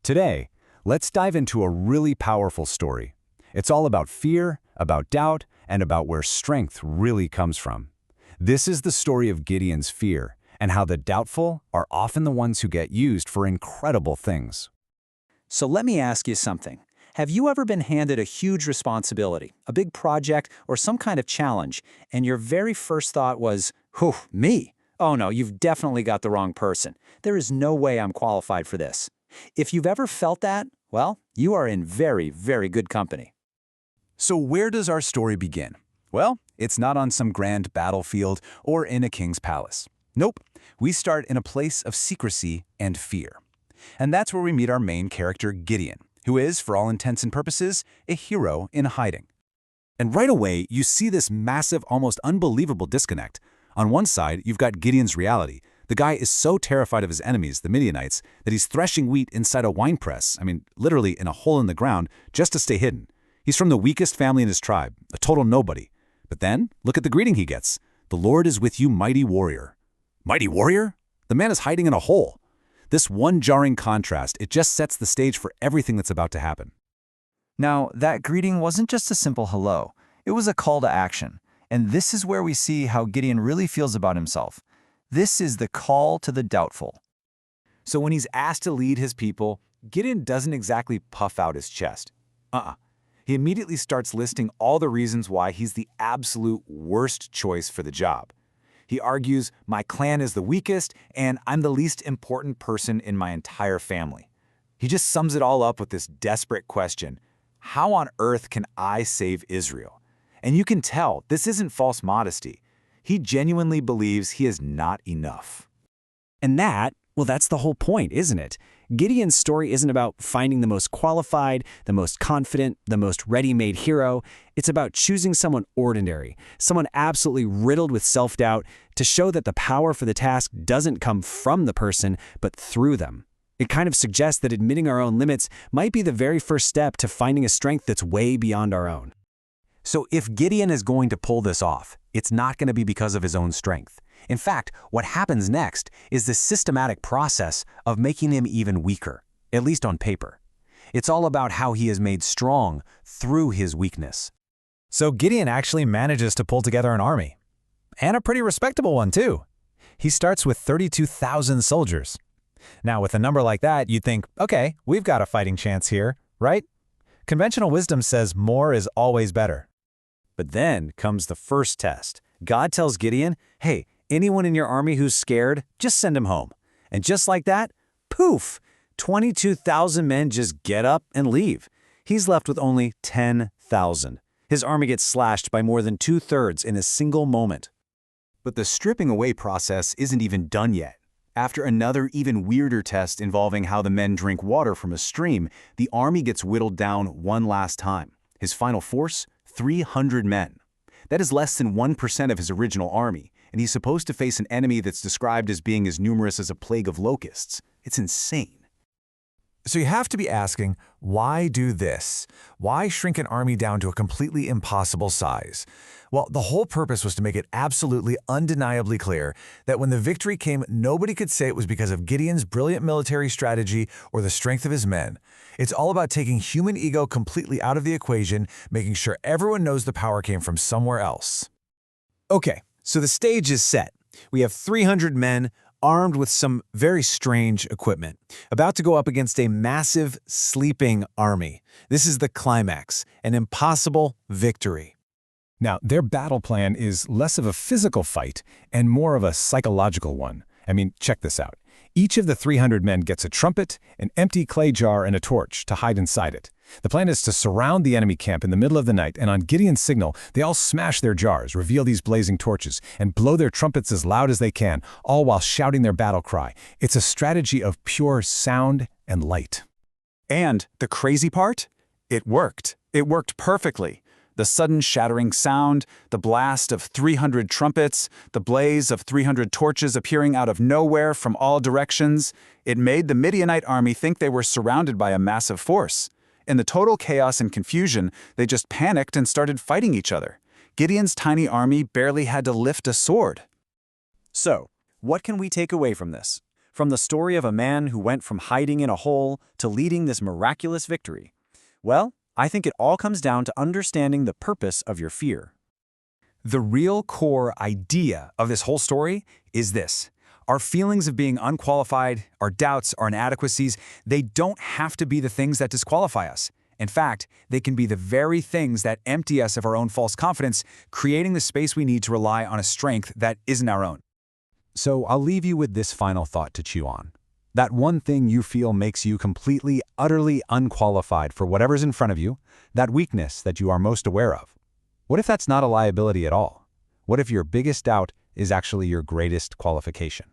Today, let's dive into a really powerful story. It's all about fear, about doubt, and about where strength really comes from. This is the story of Gideon's fear and how the doubtful are often the ones who get used for incredible things. So let me ask you something. Have you ever been handed a huge responsibility, a big project, or some kind of challenge, and your very first thought was, whew, me? Oh no, you've definitely got the wrong person. There is no way I'm qualified for this. If you've ever felt that, well, you are in very, very good company. So where does our story begin? Well, it's not on some grand battlefield or in a king's palace. Nope, we start in a place of secrecy and fear. And that's where we meet our main character, Gideon, who is, for all intents and purposes, a hero in hiding. And right away, you see this massive, almost unbelievable disconnect. On one side, you've got Gideon's reality. The guy is so terrified of his enemies, the Midianites, that he's threshing wheat inside a wine press, literally in a hole in the ground, just to stay hidden. He's from the weakest family in his tribe, a total nobody. But then, look at the greeting he gets. The Lord is with you, mighty warrior. Mighty warrior? The man is hiding in a hole. This one jarring contrast, it just sets the stage for everything that's about to happen. Now, that greeting wasn't just a simple hello. It was a call to action. And this is where we see how Gideon really feels about himself. This is the call to the doubtful. So when he's asked to lead his people, Gideon doesn't exactly puff out his chest. He immediately starts listing all the reasons why he's the absolute worst choice for the job. He argues, my clan is the weakest, and I'm the least important person in my entire family. He just sums it all up with this desperate question: how on earth can I save Israel? And you can tell this isn't false modesty. He genuinely believes he is not enough. And that's the whole point, isn't it? Gideon's story isn't about finding the most qualified, the most confident, the most ready-made hero. It's about choosing someone ordinary, someone absolutely riddled with self-doubt, to show that the power for the task doesn't come from the person, but through them. It kind of suggests that admitting our own limits might be the very first step to finding a strength that's way beyond our own. So if Gideon is going to pull this off, it's not going to be because of his own strength. In fact, what happens next is this systematic process of making him even weaker, at least on paper. It's all about how he is made strong through his weakness. So Gideon actually manages to pull together an army. And a pretty respectable one, too. He starts with 32,000 soldiers. Now, with a number like that, you'd think, okay, we've got a fighting chance here, right? Conventional wisdom says more is always better. But then comes the first test. God tells Gideon, hey, anyone in your army who's scared, just send him home. And just like that, poof, 22,000 men just get up and leave. He's left with only 10,000. His army gets slashed by more than 2/3 in a single moment. But the stripping away process isn't even done yet. After another even weirder test involving how the men drink water from a stream, the army gets whittled down one last time. His final force? 300 men. That is less than 1% of his original army, and he's supposed to face an enemy that's described as being as numerous as a plague of locusts. It's insane. So you have to be asking, why do this? Why shrink an army down to a completely impossible size? Well, the whole purpose was to make it absolutely undeniably clear that when the victory came, nobody could say it was because of Gideon's brilliant military strategy or the strength of his men. It's all about taking human ego completely out of the equation, making sure everyone knows the power came from somewhere else. Okay, so the stage is set. We have 300 men armed with some very strange equipment, about to go up against a massive, sleeping army. This is the climax, an impossible victory. Now, their battle plan is less of a physical fight and more of a psychological one. Check this out. Each of the 300 men gets a trumpet, an empty clay jar, and a torch to hide inside it. The plan is to surround the enemy camp in the middle of the night, and on Gideon's signal, they all smash their jars, reveal these blazing torches, and blow their trumpets as loud as they can, all while shouting their battle cry. It's a strategy of pure sound and light. And the crazy part? It worked. It worked perfectly. The sudden shattering sound, the blast of 300 trumpets, the blaze of 300 torches appearing out of nowhere from all directions, it made the Midianite army think they were surrounded by a massive force. In the total chaos and confusion, they just panicked and started fighting each other. Gideon's tiny army barely had to lift a sword. So, what can we take away from this? From the story of a man who went from hiding in a hole to leading this miraculous victory. Well, I think it all comes down to understanding the purpose of your fear. The real core idea of this whole story is this. Our feelings of being unqualified, our doubts, our inadequacies, they don't have to be the things that disqualify us. In fact, they can be the very things that empty us of our own false confidence, creating the space we need to rely on a strength that isn't our own. So I'll leave you with this final thought to chew on. That one thing you feel makes you completely, utterly unqualified for whatever's in front of you, that weakness that you are most aware of. What if that's not a liability at all? What if your biggest doubt is actually your greatest qualification?